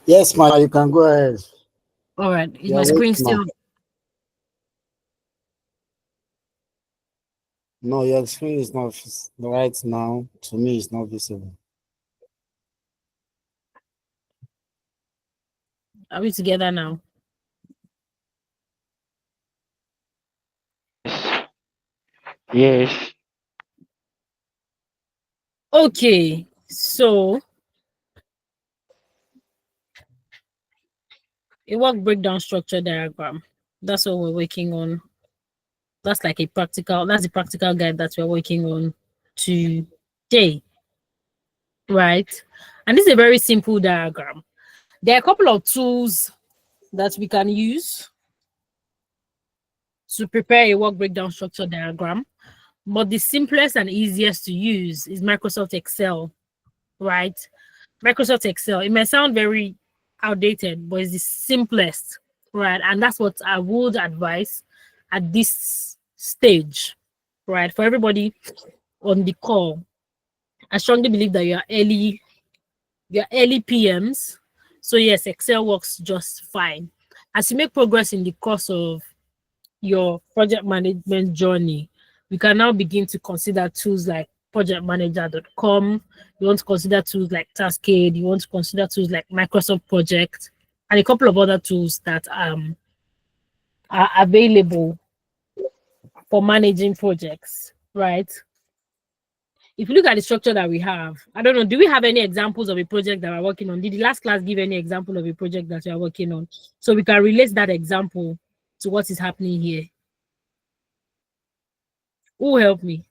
Yes, ma, you can go ahead. All right. Is my You're screen waiting now. still? No, your screen is not right now. To me, it's not visible. Are we together now? Yes. Okay. So a work breakdown structure diagram. That's what we're working on. That's like that's the practical guide that we're working on today. Right. And this is a very simple diagram. There are a couple of tools that we can use to prepare a work breakdown structure diagram. But the simplest and easiest to use is Microsoft Excel, right? Microsoft Excel. It may sound very outdated, but it's the simplest, right? And that's what I would advise at this stage, right? For everybody on the call, I strongly believe that you're early PMs. So yes, Excel works just fine. As you make progress in the course of your project management journey, we can now begin to consider tools like projectmanager.com. You want to consider tools like Taskade. You want to consider tools like Microsoft Project and a couple of other tools that are available for managing projects, right? If you look at the structure that we have, I don't know, do we have any examples of a project that we're working on? Did the last class give any example of a project that you are working on? So we can relate that example to what is happening here. Who will help me?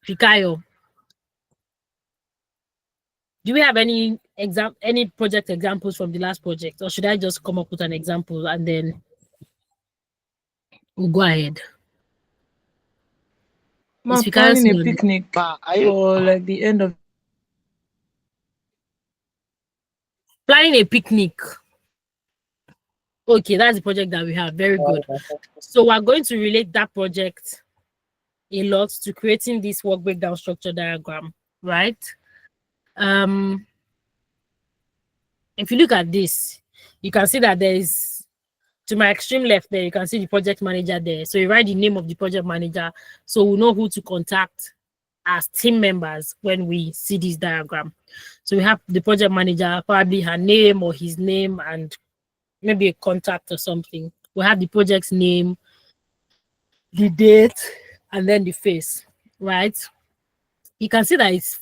Fikayo. Do we have any project examples from the last project, or should I just come up with an example and then we'll go ahead? Ma, Is Fikayo planning a still on? picnic Ma, are you? for like the end of Planning a picnic. Okay, that's the project that we have. Very good. So we're going to relate that project a lot to creating this work breakdown structure diagram, right? If you look at this, you can see that there is, to my extreme left there, you can see the project manager there. So you write the name of the project manager, so we know who to contact as team members when we see this diagram. So we have the project manager, probably her name or his name, and maybe a contact or something. We have the project's name, the date, and then the face, right? You can see that it's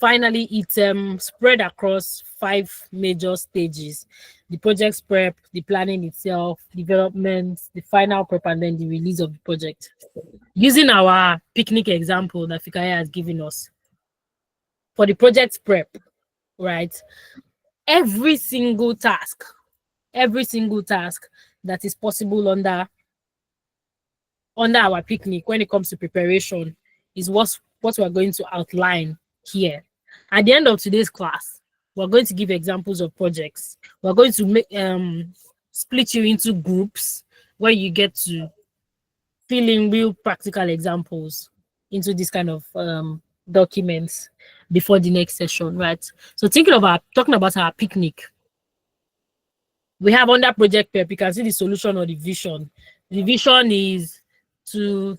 spread across 5 major stages: the project prep, the planning itself, development, the final prep, and then the release of the project. Using our picnic example that Fikaya has given us, for the project prep, right? Every single task that is possible under our picnic when it comes to preparation is what we're going to outline here. At the end of today's class, we're going to give examples of projects. We're going to make split you into groups where you get to fill in real practical examples into this kind of documents before the next session, right? So talking about our picnic, we have under project prep, you can see the solution or the vision. The vision is to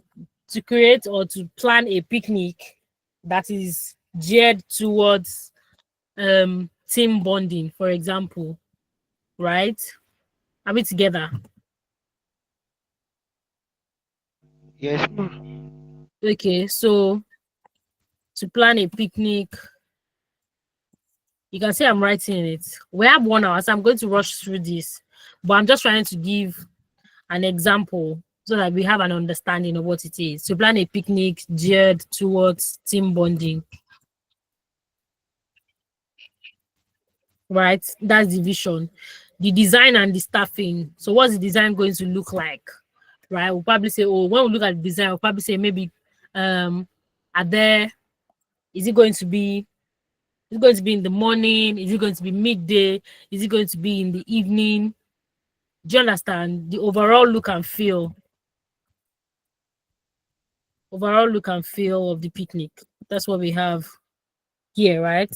create or to plan a picnic that is geared towards team bonding, for example, right? Are we together? Yes, ma. Okay, so to plan a picnic, you can see I'm writing it. We have 1 hour, so I'm going to rush through this, but I'm just trying to give an example so that we have an understanding of what it is. To plan a picnic geared towards team bonding, right? That's the vision. The design and the staffing. So what's the design going to look like, right? We'll probably say, oh, when we look at the design, we'll probably say maybe is it going to be in the morning? Is it going to be midday? Is it going to be in the evening? Do you understand? The overall look and feel of the picnic. That's what we have here, right?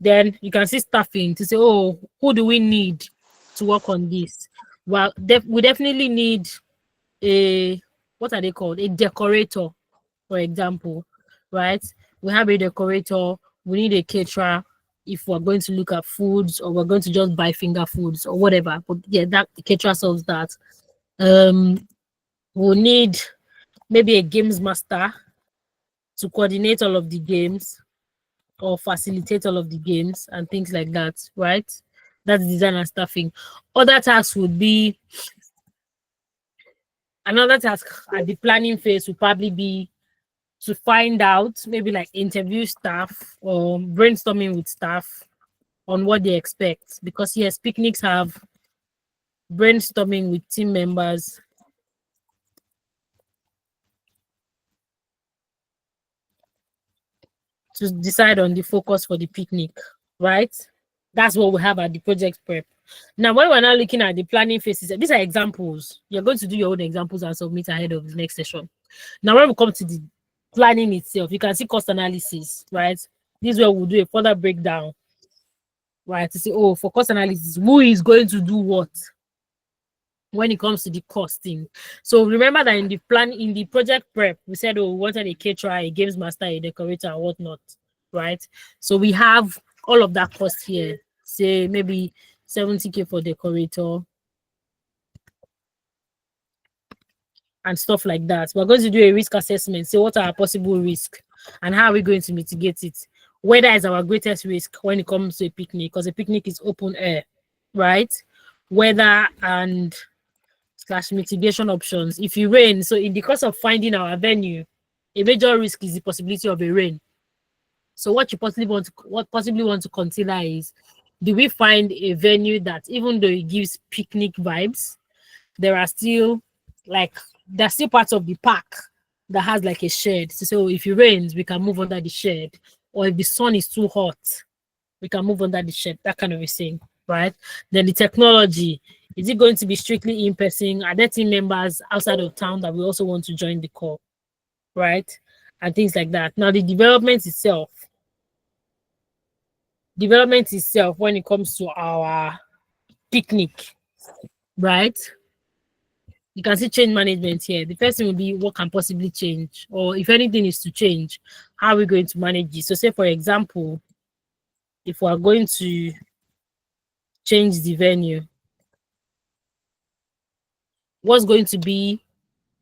Then you can see staffing to say, oh, who do we need to work on this? Well, we definitely need a, what are they called? A decorator, for example, right? We have a decorator, we need a caterer if we're going to look at foods or we're going to just buy finger foods or whatever. But yeah, that the caterer solves that. We'll need maybe a games master to coordinate all of the games or facilitate all of the games and things like that, right? That's design and staffing. Other tasks would be, another task at the planning phase would probably be to find out, maybe like interview staff or brainstorming with staff on what they expect. Because yes, picnics have brainstorming with team members to decide on the focus for the picnic, right? That's what we have at the project prep. Now, when we're now looking at the planning phases, these are examples. You're going to do your own examples and submit ahead of the next session. Now, when we come to the planning itself, you can see cost analysis, right? This is where we'll do a further breakdown, right? To say, oh, for cost analysis, who is going to do what when it comes to the costing. So remember that in the project prep, we said, oh, we wanted a caterer, a games master, a decorator, and whatnot, right? So we have all of that cost here. Say maybe 70K for decorator and stuff like that. We're going to do a risk assessment. Say what are our possible risks and how are we going to mitigate it? Whether is our greatest risk when it comes to a picnic, because a picnic is open air, right? Weather and / mitigation options. If it rains, so in the course of finding our venue, a major risk is the possibility of a rain. So what you possibly want to consider is, do we find a venue that, even though it gives picnic vibes, there's still parts of the park that has like a shed. So if it rains, we can move under the shed, or if the sun is too hot, we can move under the shed, that kind of a thing, right? Then the technology, is it going to be strictly in person? Are there team members outside of town that we also want to join the call, right? And things like that. Now the development itself, when it comes to our picnic, right? You can see change management here. The first thing will be what can possibly change, or if anything is to change, how are we going to manage it? So say, for example, if we are going to change the venue, what's going to be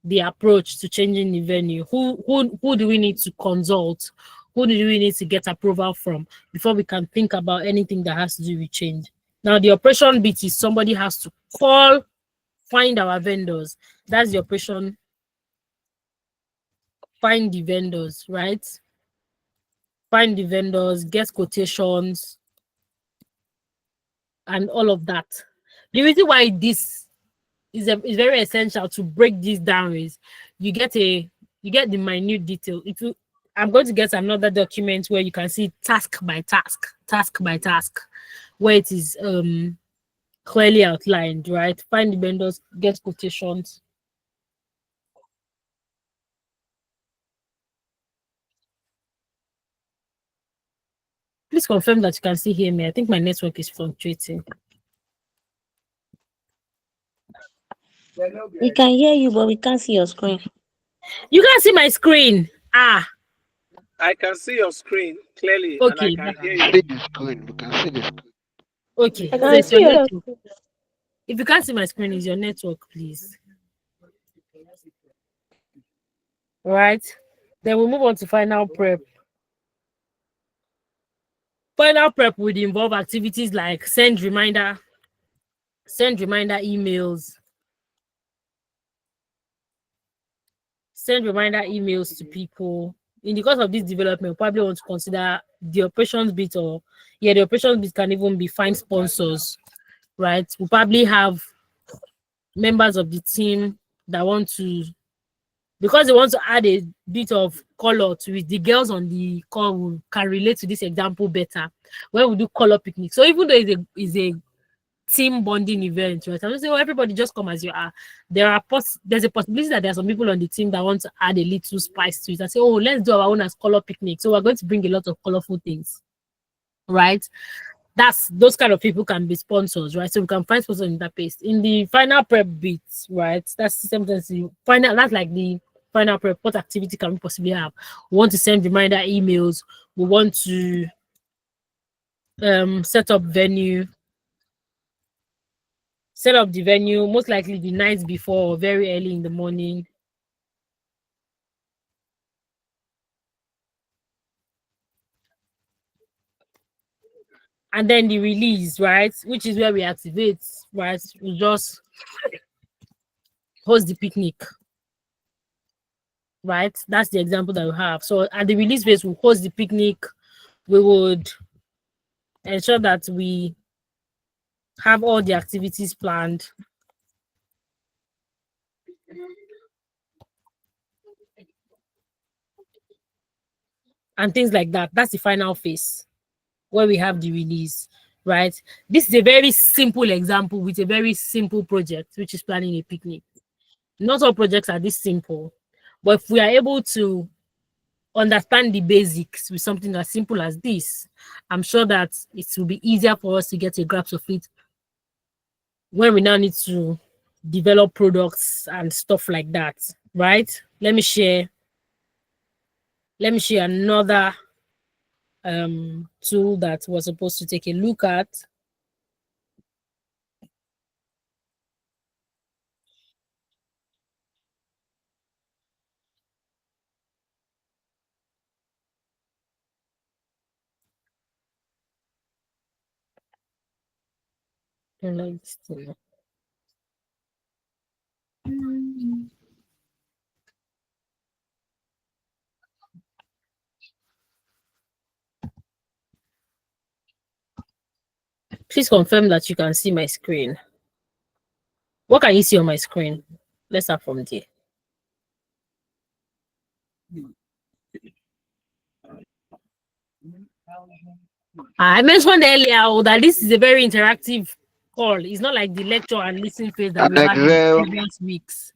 the approach to changing the venue? Who do we need to consult? Who do we need to get approval from before we can think about anything that has to do with change? Now, the operation bit is somebody has to call, find our vendors. That's the operation. Find the vendors, right? Find the vendors, get quotations, and all of that. The reason why this is very essential to break this down is you get the minute detail. I'm going to get another document where you can see task by task, where it is clearly outlined, right? Find the vendors, get quotations. Please confirm that you can still hear me. I think my network is fluctuating. We can hear you, but we can't see your screen. You can't see my screen. I can see your screen clearly. Okay. And I can hear See you. the screen. We can see the screen. Okay. I So can it's your see your network. If you can't see my screen, it's your network, please. All right. Then we'll move on to final prep. Final prep would involve activities like send reminder emails, to people. In the course of this development, we probably want to consider the operations bit, the operations bit can even be find sponsors, right? We'll probably have members of the team that want to, because they want to add a bit of color to it. The girls on the call can relate to this example better when we do color picnic. So even though it's a team bonding event, right? I'm just saying, everybody just come as you are. There's a possibility that there are some people on the team that want to add a little spice to it and say, oh, let's do our own as color picnic. So we're going to bring a lot of colorful things, right? That's those kind of people can be sponsors, right? So we can find sponsors in that pace. In the final prep bits, right? That's sometimes the final, that's like the final prep. What activity can we possibly have? We want to send reminder emails, we want to set up venue, set up the venue, most likely the night before or very early in the morning. And then the release, right? Which is where we activate, right? We just host the picnic, right? That's the example that we have. So at the release phase, we host the picnic. We would ensure that we have all the activities planned and things like that. That's the final phase where we have the release, right? This is a very simple example with a very simple project, which is planning a picnic. Not all projects are this simple, but if we are able to understand the basics with something as simple as this, I'm sure that it will be easier for us to get a grasp of it when we now need to develop products and stuff like that, right? Let me share another tool that we're supposed to take a look at. Please confirm that you can see my screen. What can you see on my screen? Let's start from there. I mentioned earlier that this is a very interactive call. It's not like the lecture and listening phase that An we had in Excel. previous weeks.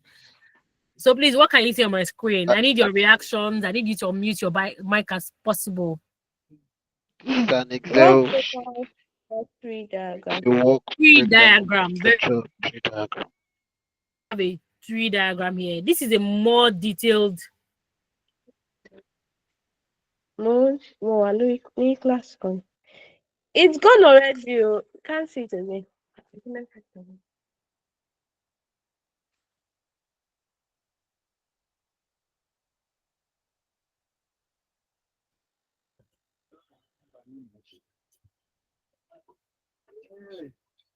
So please, what can you see on my screen? I need your reactions. I need you to unmute your mic as possible. This is an Excel Tree diagram. the work Tree breakdown. diagram. Structure tree diagram. Have a tree diagram here. This is a more detailed. No, class gone. It's gone already. You can't see it again.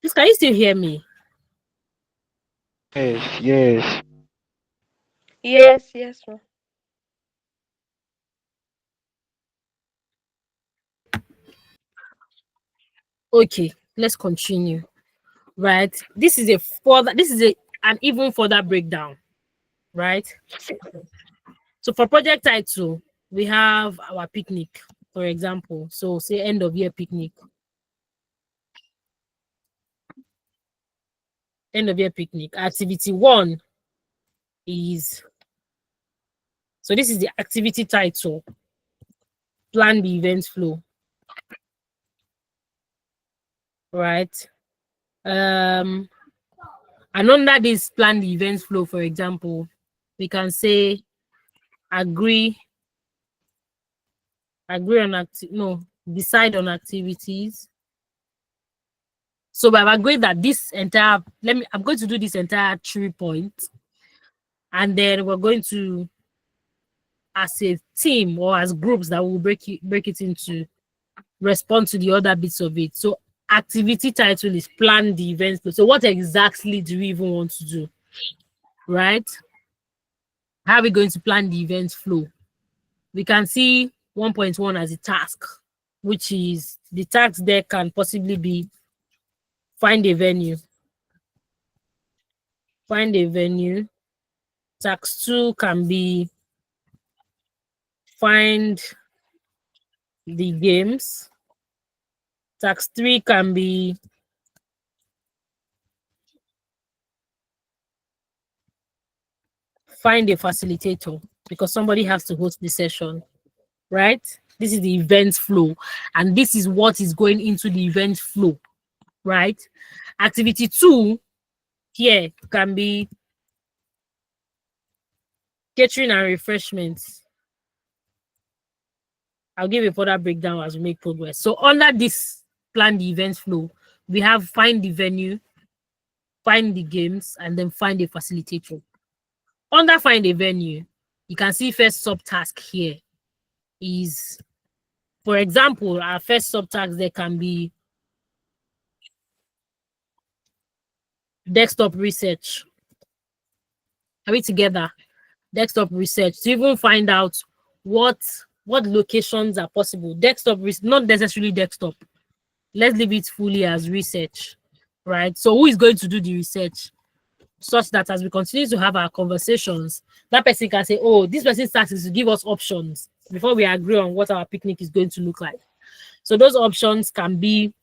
Please, can you still hear me? Yes, yes. Yes, ma'am. Okay, let's continue. Right. This is an even further breakdown. Right. So for project title, we have our picnic, for example. So say end of year picnic. End of year picnic. Activity 1 is, so this is the activity title. Plan the event flow. Right. And under this plan the event flow, for example, we can say decide on activities. So I've agreed that I'm going to do this entire 3 points, and then we're going to, as a team or as groups, that will break it into, respond to the other bits of it. So activity title is plan the event flow. So what exactly do we even want to do, right? How are we going to plan the event flow? We can see 1.1 as a task, which is the task there can possibly be find a venue. Task 2 can be find the games. Task 3 can be find a facilitator, because somebody has to host the session, right? This is the event flow, and this is what is going into the event flow, right? Activity 2 here can be catering and refreshments. I'll give a further breakdown as we make progress. So under this plan the event flow, we have find the venue, find the games, and then find a facilitator. Under find a venue, you can see first subtask here is, for example, our first subtask there can be desktop research. Are we together? Desktop research to even find out what locations are possible. Desktop, not necessarily desktop. Let's leave it fully as research, right? So who is going to do the research? Such that as we continue to have our conversations, that person can say, oh, this person's task is to give us options before we agree on what our picnic is going to look like. So those options can be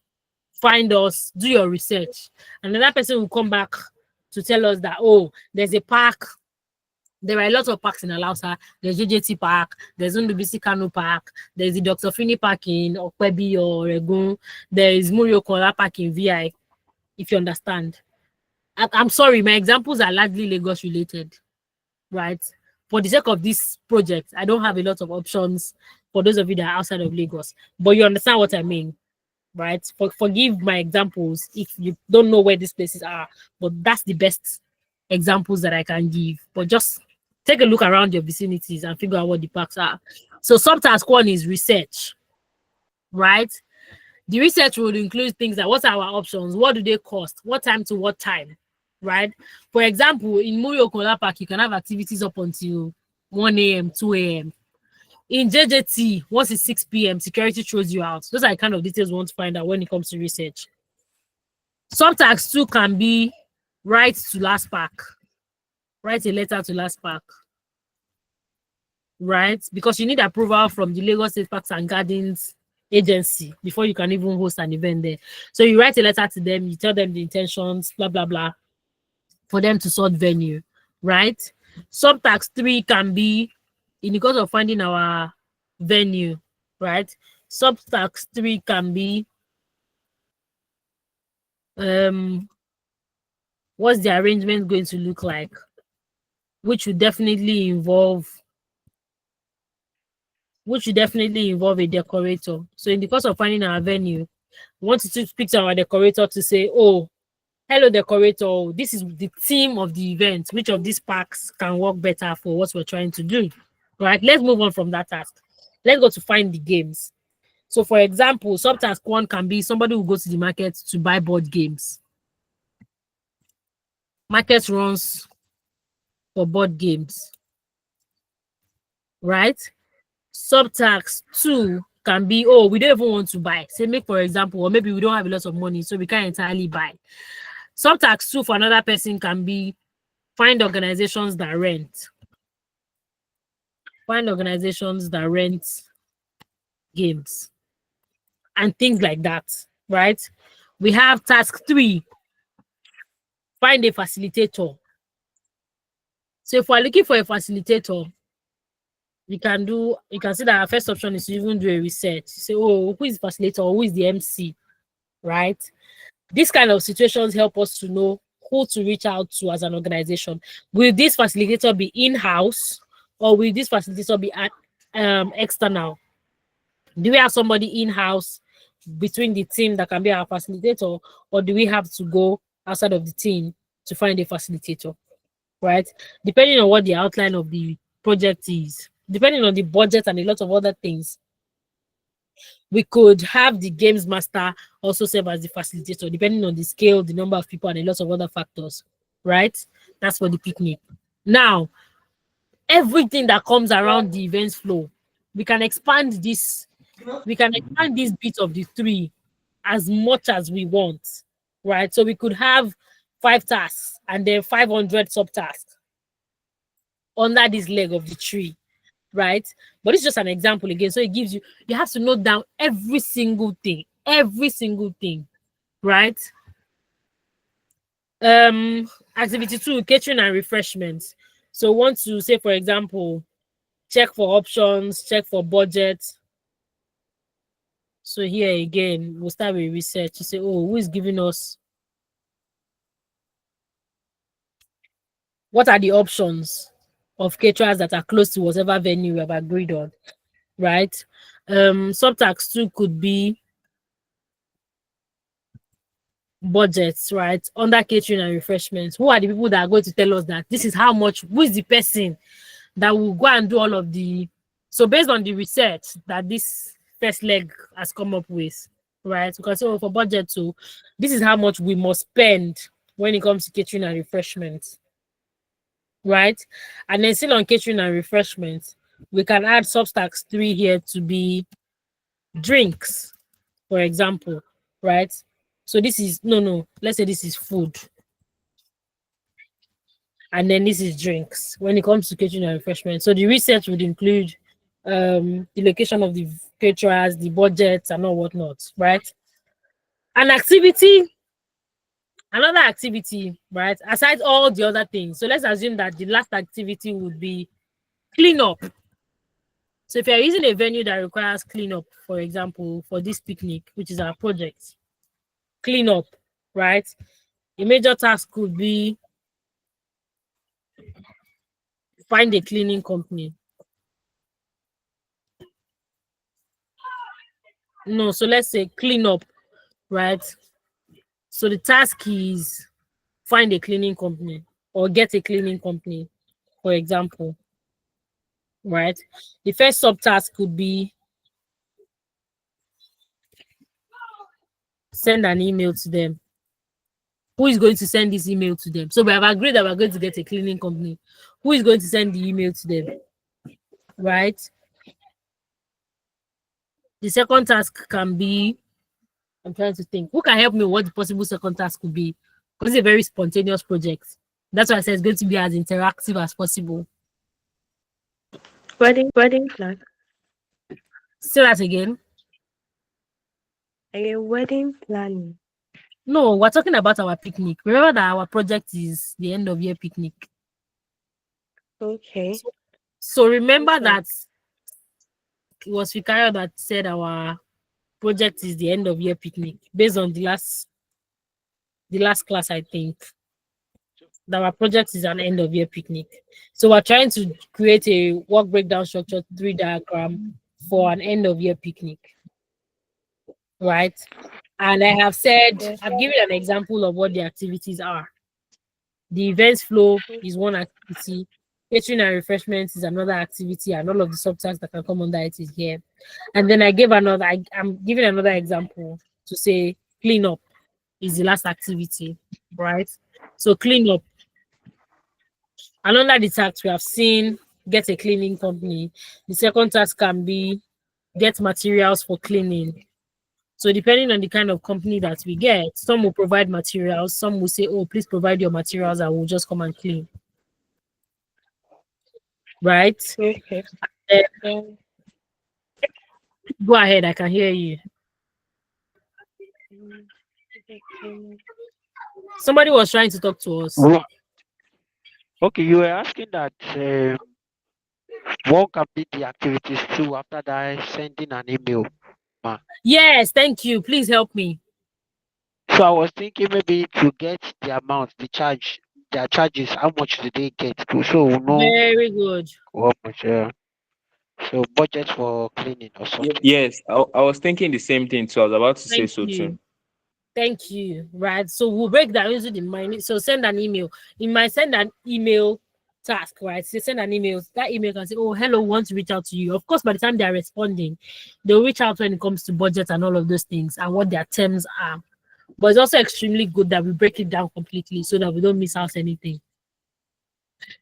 find us, do your research. And then that person will come back to tell us that, oh, there's a park. There are a lot of parks in Alausa. There's JJT Park, there's Undubisi Kano Park, there's the Dr. Fini Park in Okwebi or Oregon, there is Murio Kola Park in VI, if you understand. I'm sorry, my examples are largely Lagos related, right? For the sake of this project, I don't have a lot of options for those of you that are outside of Lagos, but you understand what I mean, right? Forgive my examples if you don't know where these places are, but that's the best examples that I can give. But just take a look around your vicinities and figure out what the parks are. So subtask 1 is research, right? The research will include things like what are our options, what do they cost, what time to what time, right? For example, in Murio Kola Park, you can have activities up until 1 a.m., 2 a.m. In JJT, once it's 6 p.m., security throws you out. Those are the kind of details we want to find out when it comes to research. Subtask 2 can be write to last park. Write a letter to last park, right? Because you need approval from the Lagos State Parks and Gardens agency before you can even host an event there. So you write a letter to them, you tell them the intentions, blah, blah, blah, for them to sort venue, right? Subtask 3 can be in the course of finding our venue, right? Subtask 3 can be what's the arrangement going to look like, which would definitely involve a decorator. So in the course of finding our venue, we want to speak to our decorator to say, oh, hello decorator, this is the theme of the event. Which of these parks can work better for what we're trying to do? Right, let's move on from that task. Let's go to find the games. So for example, subtask 1 can be somebody who goes to the market to buy board games. Market runs for board games, right? Subtask 2 can be, oh, we don't even want to buy. Say, make for example, or maybe we don't have a lot of money, so we can't entirely buy. Subtask 2 for another person can be find organizations that rent. Find organizations that rent games and things like that, right? We have task 3, find a facilitator. So if we're looking for a facilitator, you can see that our first option is to even do a research. Say, oh, who is the facilitator or who is the MC, right? These kind of situations help us to know who to reach out to as an organization. Will this facilitator be in-house or will this facilitator be external? Do we have somebody in-house between the team that can be our facilitator, or do we have to go outside of the team to find a facilitator, right? Depending on what the outline of the project is, depending on the budget and a lot of other things, we could have the games master also serve as the facilitator, depending on the scale, the number of people, and a lot of other factors, right? That's for the picnic. Now, everything that comes around the events flow, we can expand this bit of the 3 as much as we want, right? So we could have 5 tasks and then 500 subtasks under this leg of the tree, right? But it's just an example again. So it gives you have to note down every single thing, right? Activity 2, catering and refreshments. So want to say, for example, check for options, check for budget, So here again, we'll start with research. You say, oh, who is giving us? What are the options of caterers that are close to whatever venue we have agreed on, right? Subtask 2 could be budgets, right? Under catering and refreshments. Who are the people that are going to tell us that this is how much? Who is the person that will go and do all of the? So based on the research that this first leg has come up with, right? Because so for budget 2, this is how much we must spend when it comes to catering and refreshments, right? And then still on catering and refreshments, we can add Substacks 3 here to be drinks, for example, right? So this is let's say this is food, and then this is drinks when it comes to catering and refreshment. So the research would include the location of the caterers, the budgets, and all whatnot, right? Another activity, right? Aside all the other things. So let's assume that the last activity would be cleanup. So if you're using a venue that requires cleanup, for example, for this picnic, which is our project, cleanup, right? A major task could be find a cleaning company. No, so let's say cleanup, right? So the task is find a cleaning company or get a cleaning company, for example, right? The first subtask could be send an email to them. Who is going to send this email to them? So we have agreed that we're going to get a cleaning company. Who is going to send the email to them, right? The second task can be, I'm trying to think, who can help me with what the possible second task could be? Because it's a very spontaneous project. That's why I said it's going to be as interactive as possible. Wedding plan. Say that again. A wedding planning. No, we're talking about our picnic. Remember that our project is the end of year picnic. Okay. So remember Okay. that it was Fikayo that said our project is the end of year picnic based on the last class, I think. That our project is an end of year picnic. So we're trying to create a work breakdown structure 3 diagram for an end of year picnic. Right? And I have said, I've given an example of what the activities are. The events flow is one activity, catering and refreshments is another activity, and all of the subtasks that can come under it is here. And then I'm giving another example to say cleanup is the last activity, right? So cleanup. And under the task we have seen get a cleaning company. The second task can be get materials for cleaning. So depending on the kind of company that we get, some will provide materials, some will say, oh, please provide your materials and we'll just come and clean. Right? Okay. Go ahead, I can hear you. Somebody was trying to talk to us. Okay, you were asking that what can be the activities too after that sending an email. Yes, thank you. Please help me. So I was thinking maybe to get the amount, their charges, how much do they get to? So we know Very good. how much. So budget for cleaning or something. Yes, I was thinking the same thing too. I was about to say Thank so you. too. Thank you. Right. So we'll break that into the mind. So send an email. You might send an email task, right? So send an email. That email can say, oh, hello, want to reach out to you. Of course, by the time they're responding, they'll reach out when it comes to budget and all of those things and what their terms are. But it's also extremely good that we break it down completely so that we don't miss out anything.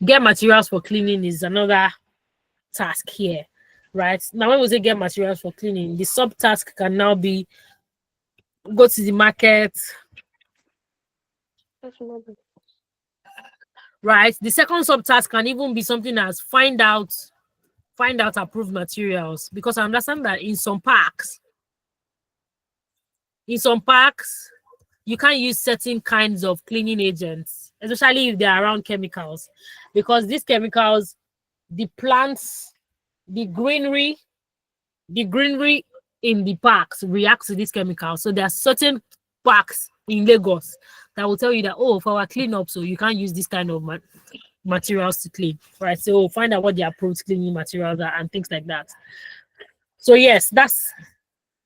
Get materials for cleaning is another task here, right? Now, when we say get materials for cleaning, the subtask can now be go to the market, right? The second subtask can even be something as find out approved materials, because I understand that in some parks, you can't use certain kinds of cleaning agents, especially if they're around chemicals, because these chemicals, the plants, the greenery in the parks react to these chemicals. So there are certain parks in Lagos that will tell you that, oh, for our cleanup, so you can't use this kind of materials to clean, right? So find out what the approved cleaning materials are and things like that. So yes,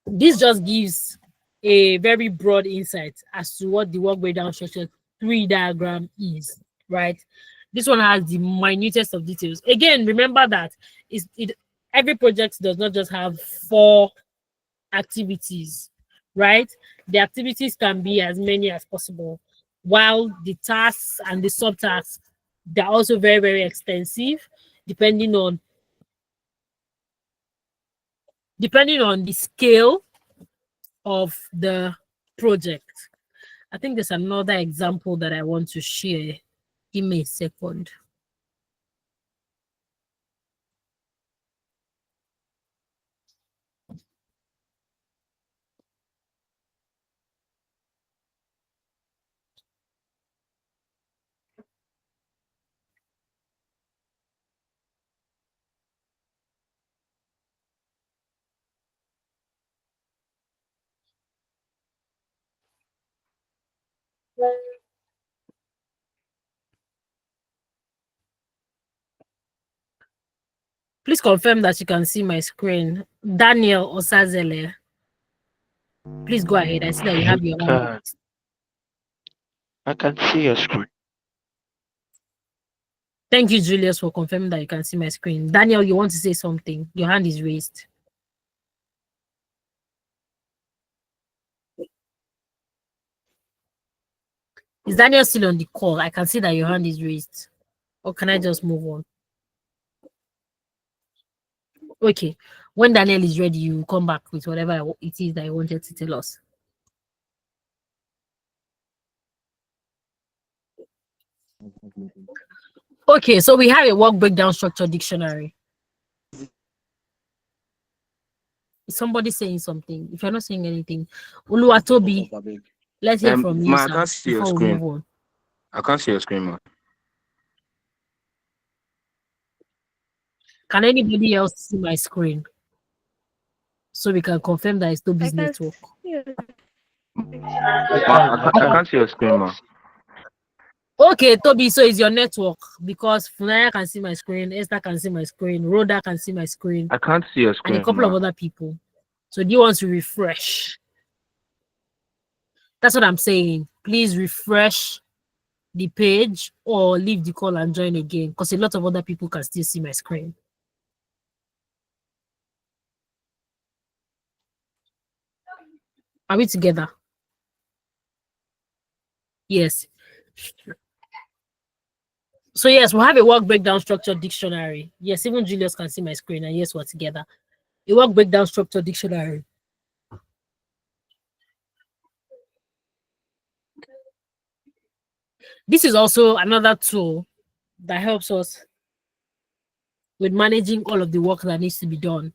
this just gives a very broad insight as to what the work breakdown structure 3 diagram is, right? This one has the minutest of details. Again, remember that every project does not just have 4 activities, right? The activities can be as many as possible, while the tasks and the subtasks, they're also very, very extensive, depending on the scale of the project. I think there's another example that I want to share. Give me a second. Please confirm that you can see my screen. Daniel Osazele, please go ahead. I see that you have your hand. I can see your screen. Thank you, Julius, for confirming that you can see my screen. Daniel, you want to say something? Your hand is raised. Is Daniel still on the call? I can see that your hand is raised. Or can I just move on? Okay. When Daniel is ready, you come back with whatever it is that you wanted to tell us. Okay, so we have a work breakdown structure dictionary. Is somebody saying something? If you're not saying anything, Uluwatobi, let's hear from you, I sir, can't see your before we screen. move on. I can't see your screen, man. Can anybody else see my screen? So we can confirm that it's Toby's I can network. see your I can't see your screen, man. Okay, Toby, so it's your network because Funaya can see my screen, Esther can see my screen, Rhoda can see my screen, I can't see your and a screen, couple of man. other people. So do you want to refresh? That's what I'm saying. Please refresh the page or leave the call and join again because a lot of other people can still see my screen. Are we together? Yes. So yes, we'll have a work breakdown structure dictionary. Yes, even Julius can see my screen, and yes, we're together. A work breakdown structure dictionary. This is also another tool that helps us with managing all of the work that needs to be done,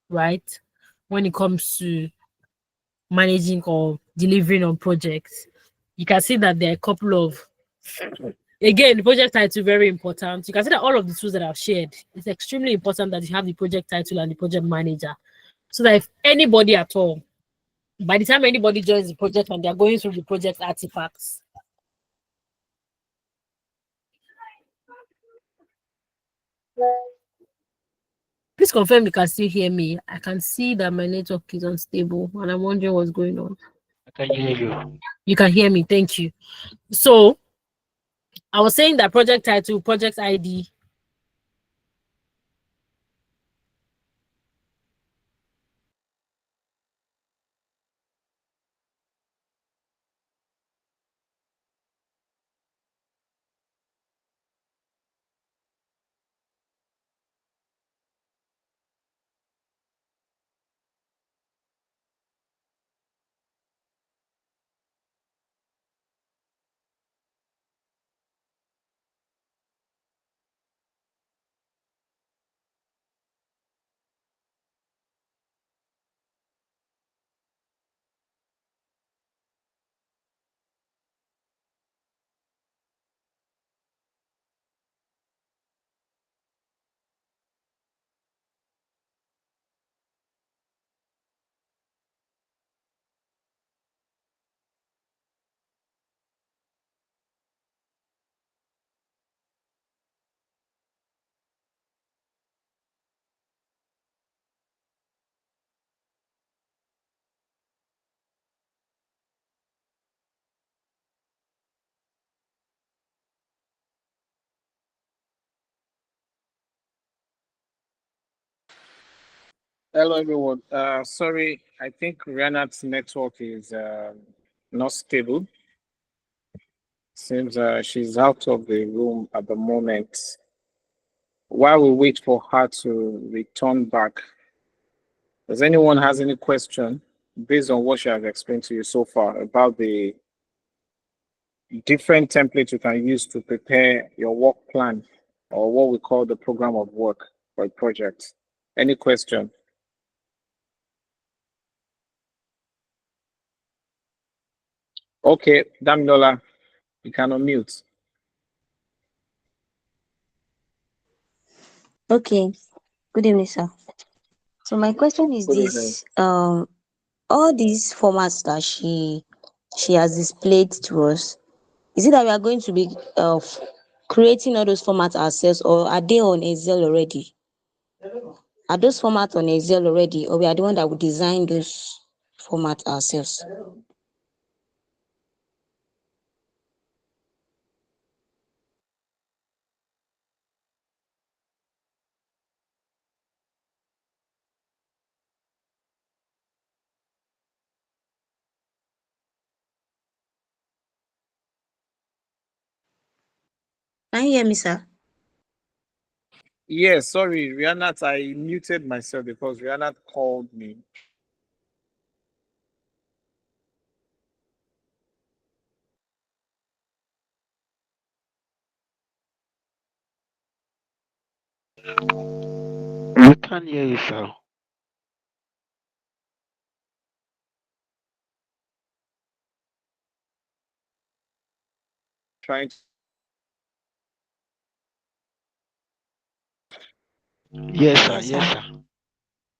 right? When it comes to managing or delivering on projects, you can see that there are a couple of, again, the project title very important. You can see that all of the tools that I've shared, it's extremely important that you have the project title and the project manager, so that if anybody at all, by the time anybody joins the project and they're going through the project artifacts, please confirm you can still hear me. I can see that my network is unstable and I'm wondering what's going on. I can hear you. You can hear me. Thank you. So I was saying that project title, project ID. Hello, everyone. Sorry, I think Rihanna's network is not stable. Seems she's out of the room at the moment. While we wait for her to return back, does anyone has any question based on what she has explained to you so far about the different templates you can use to prepare your work plan or what we call the program of work for a project? Any question? Okay, Damilola, you can unmute. Okay, good evening, sir. So my question is Good evening. this: all these formats that she has displayed to us, is it that we are going to be creating all those formats ourselves, or are they on Excel already? Are those formats on Excel already, or we are the one that will design those formats ourselves? Can you hear me, sir? Yes, sorry, Rihanna, I muted myself because Rihanna called me. We can't hear you, sir. Trying to... Yes, sir. Yes, Yes, sir. sir.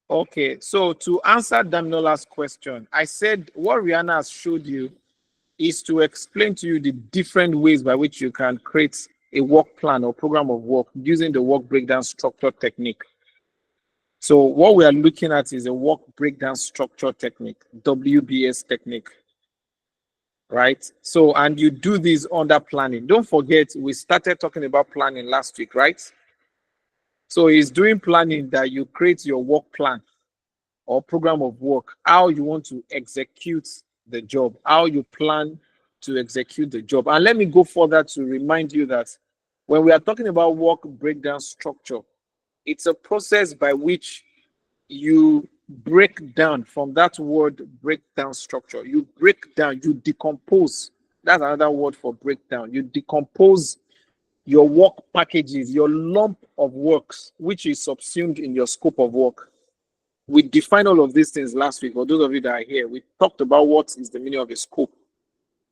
Okay, so to answer Daminola's question, I said what Rihanna has showed you is to explain to you the different ways by which you can create a work plan or program of work using the work breakdown structure technique. So what we are looking at is a work breakdown structure technique, WBS technique, right? So, and you do this under planning. Don't forget, we started talking about planning last week, right? So it's during planning that you create your work plan or program of work, how you want to execute the job, how you plan to execute the job. And let me go further to remind you that when we are talking about work breakdown structure, it's a process by which you break down from that word breakdown structure. You break down, you decompose. That's another word for breakdown. You decompose your work packages, your lump of works, which is subsumed in your scope of work. We defined all of these things last week. For those of you that are here, we talked about what is the meaning of a scope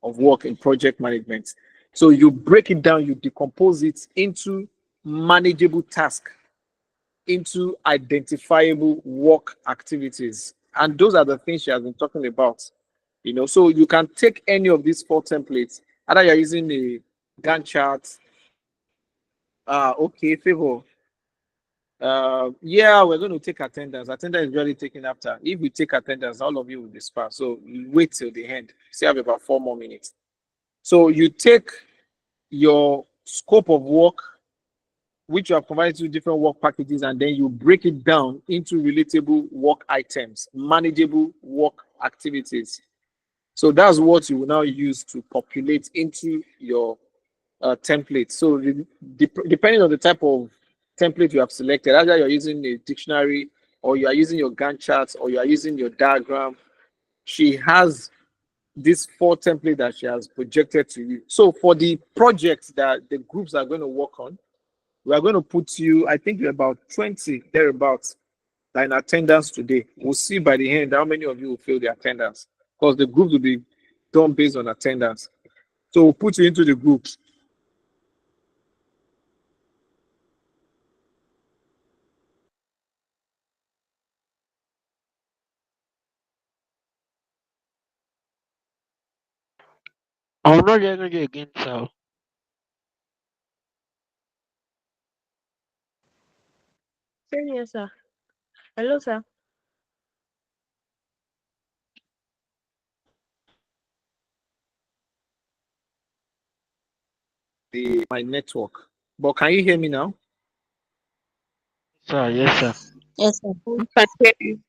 of work in project management. So you break it down, you decompose it into manageable tasks, into identifiable work activities. And those are the things she has been talking about. You know, so you can take any of these 4 templates, either you're using a Gantt chart. Okay, favor. Yeah, we're going to take attendance. Attendance is really taken after. If we take attendance, all of you will disperse. So you wait till the end. Still have about 4 more minutes. So you take your scope of work, which you have provided to different work packages, and then you break it down into relatable work items, manageable work activities. So that's what you will now use to populate into your template. So depending on the type of template you have selected, either you're using a dictionary or you are using your Gantt charts or you are using your diagram, she has these 4 templates that she has projected to you. So for the projects that the groups are going to work on, we are going to put you, I think you're about 20 thereabouts that in attendance today. We'll see by the end how many of you will fill the attendance because the groups will be done based on attendance. So we'll put you into the groups. I'm not hearing you again, sir. Same here, sir. Hello, sir. My network. But can you hear me now? Sir, yes, sir. Yes, sir. Can hear you.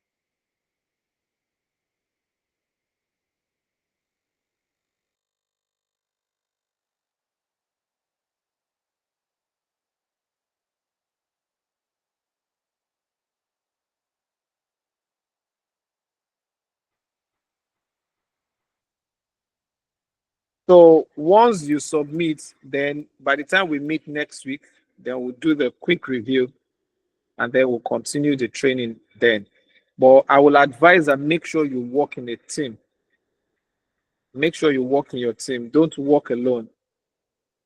So once you submit, then by the time we meet next week, then we'll do the quick review and then we'll continue the training then. But I will advise that make sure you work in a team. Make sure you work in your team. Don't work alone.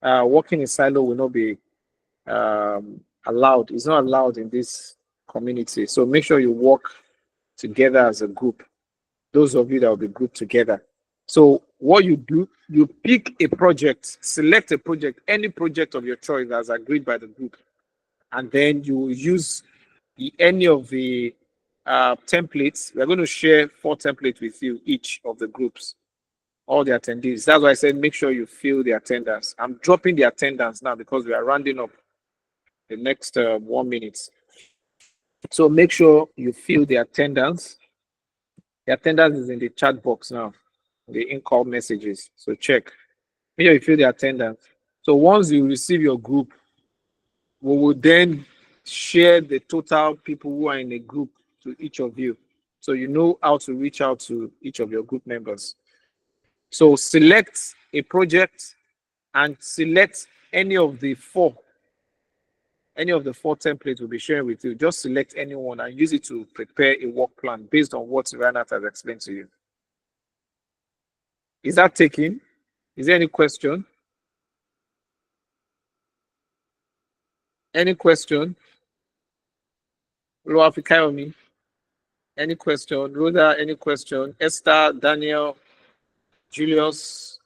Working in silo will not be allowed. It's not allowed in this community. So make sure you work together as a group. Those of you that will be grouped together. So what you do, you pick a project, select a project, any project of your choice as agreed by the group, and then you use any of the templates. We're going to share 4 templates with you, each of the groups, all the attendees. That's why I said make sure you fill the attendance. I'm dropping the attendance now because we are rounding up the next 1 minute. So make sure you fill the attendance. The attendance is in the chat box now, the in-call messages. So check. Make sure you fill the attendance. So once you receive your group, we will then share the total people who are in a group to each of you. So you know how to reach out to each of your group members. So select a project and select any of the 4. Any of the 4 templates we'll be sharing with you. Just select any one and use it to prepare a work plan based on what Renat has explained to you. Is that taken? Is there any question? Any question? Luafikayomi? Any question? Rhoda, any question? Esther, Daniel, Julius?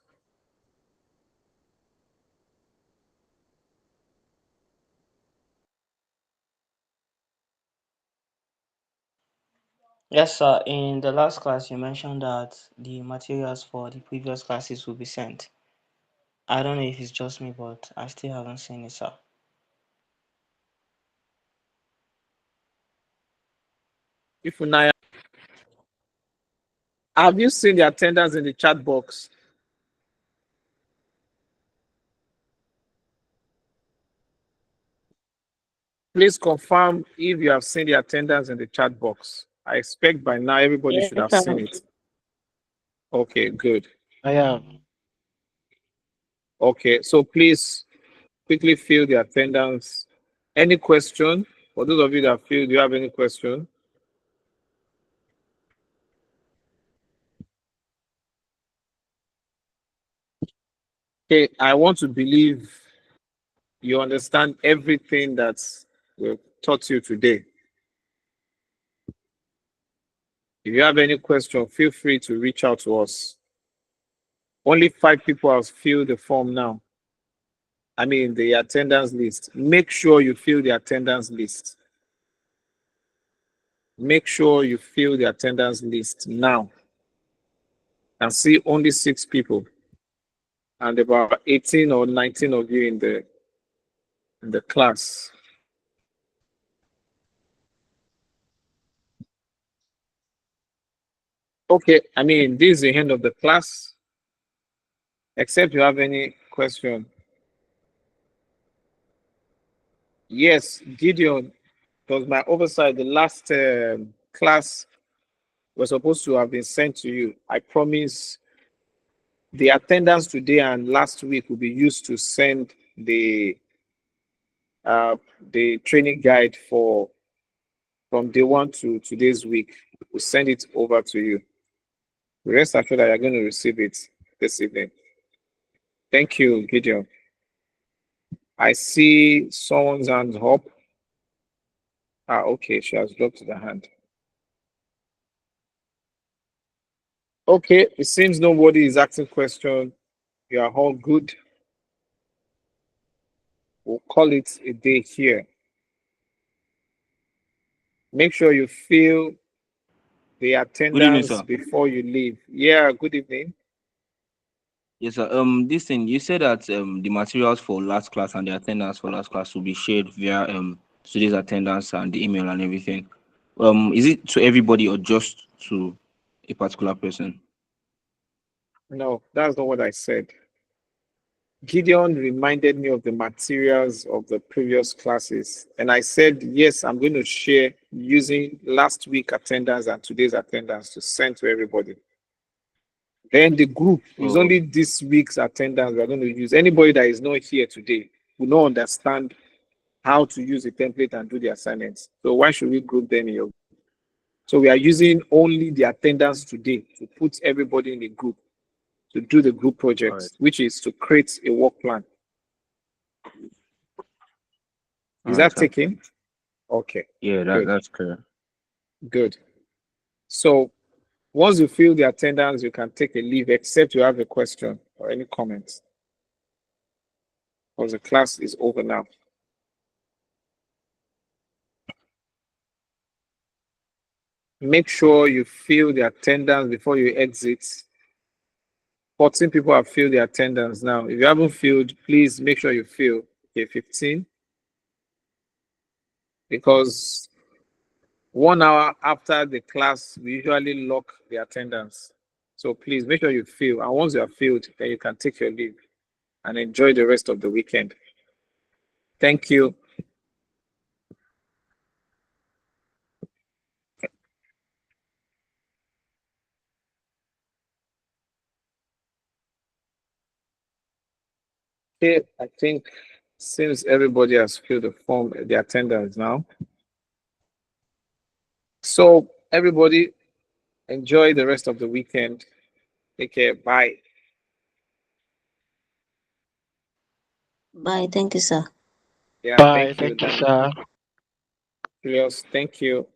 Yes, sir. In the last class, you mentioned that the materials for the previous classes will be sent. I don't know if it's just me, but I still haven't seen it, sir. Ifunaya, have you seen the attendance in the chat box? Please confirm if you have seen the attendance in the chat box. I expect by now everybody should have Yes, seen it. Okay, good. I am. Okay, so please quickly fill the attendance. Any question? For those of you that filled, do you have any question? Okay, I want to believe you understand everything that we've taught you today. If you have any question, feel free to reach out to us. Only 5 people have filled the form now. I mean, the attendance list. Make sure you fill the attendance list. Make sure you fill the attendance list now. And see only 6 people. And about 18 or 19 of you in the class. Okay, I mean, this is the end of the class. Except you have any question. Yes, Gideon, because my oversight, the last class was supposed to have been sent to you. I promise the attendance today and last week will be used to send the training guide for from day 1 to today's week. We'll send it over to you. Rest assured that you're going to receive it this evening. Thank you, Gideon. I see someone's hand up. Okay, she has dropped the hand. Okay, it seems nobody is asking question. You are all good. We'll call it a day here. Make sure you fill the Good evening, attendance sir. before you leave. Yeah, good evening. Yes, sir. This thing you said that the materials for last class and the attendance for last class will be shared via today's attendance and the email and everything. Is it to everybody or just to a particular person? No, that's not what I said. Gideon reminded me of the materials of the previous classes, and I said, yes, I'm going to share using last week attendance and today's attendance to send to everybody. Then the group is Oh, only this week's attendance we're going to use. Anybody that is not here today will not understand how to use the template and do the assignments. So why should we group them here? So we are using only the attendance today to put everybody in a group to do the group project, all right. which is to create a work plan. All Is right, that sir. taken? Okay, Yeah, good, that's clear. good. So once you fill the attendance, you can take a leave, except you have a question or any comments. Because the class is over now. Make sure you fill the attendance before you exit. 14 people have filled the attendance now. If you haven't filled, please make sure you fill. Okay, 15. Because 1 hour after the class, we usually lock the attendance. So please make sure you fill. And once you have filled, then you can take your leave and enjoy the rest of the weekend. Thank you. Okay, I think since everybody has filled the form, the attendance now. So everybody enjoy the rest of the weekend. Take care. Bye. Bye. Thank you, sir. Yeah, Bye. thank you. Thank you, That's sir. Julius. Thank you.